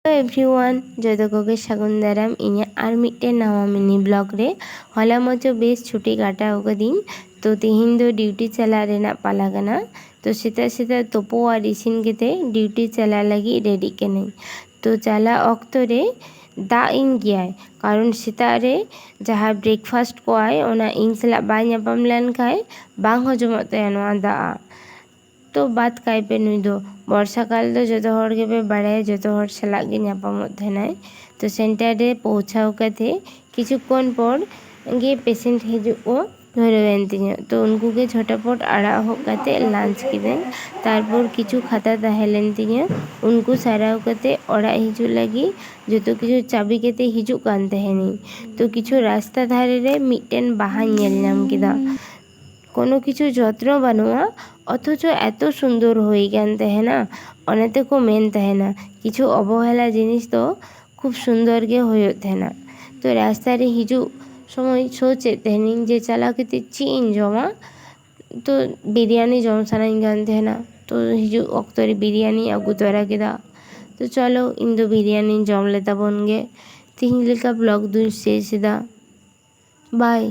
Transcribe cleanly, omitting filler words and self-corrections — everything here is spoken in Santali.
हेलो एवरीवन जो कोगे सागुन दाराम इन्हें आर मिट्टे नवा मिनी ब्लॉग रे हला मचो बेस छुट्टी काटा दिन तो तिहिन दो डिউটি चला रेना पाला कना तो सेता सेता तोपो और इसिन केते डिউটি चला लगी रेडी केने तो चला अक्तो रे दा इन गया कारण सेता रे जहाँ ब्रेकफास्ट को आए ओना इन सला बाय नापाम लेन खाए बांग हजमत तयानवा दा तो बात कायपे नुई दो बर्षाकाल दो जो हर के पे बाड़े जो हर सलाग गे नापामत थानाय तो सेंटर रे पहुँचाव कते किछुक्षण पर गे पेशेंट हिजुग को धरेवेन तिᱧ तो उनको के झटपट आड़ा हो कते लांच किदें तारपर किछु खाता ताहेलेन तिᱧ उनको साराव कते ओड़ा हिजुग लगी जो किछु चाबी केते हिजुग कान ताहेनी तो किछु रास्ता धारे रे मिट्टेन बाहा नेल नाम केदा कोनो किछु যত্ন বানুয়া অথচ এত সুন্দর হয়ে গান তাহেনা অনেতে को মেন তাহেনা কিছু অবহেলা জিনিস তো খুব সুন্দর গে হয়ে ওঠে না তো রাস্তারে হিজু সময় সোচে তেহনিং যে চালা কেতে চিন জমা তো বিরিয়ানি জম সানাই গান তাহেনা তো হিজু অক্তরে বিরিয়ানি আগু তোরা কেदा तो चलो इन दो बिरयानी जम लेता बन गे तिहिन लेका ब्लॉग दुन शेष दा बाय।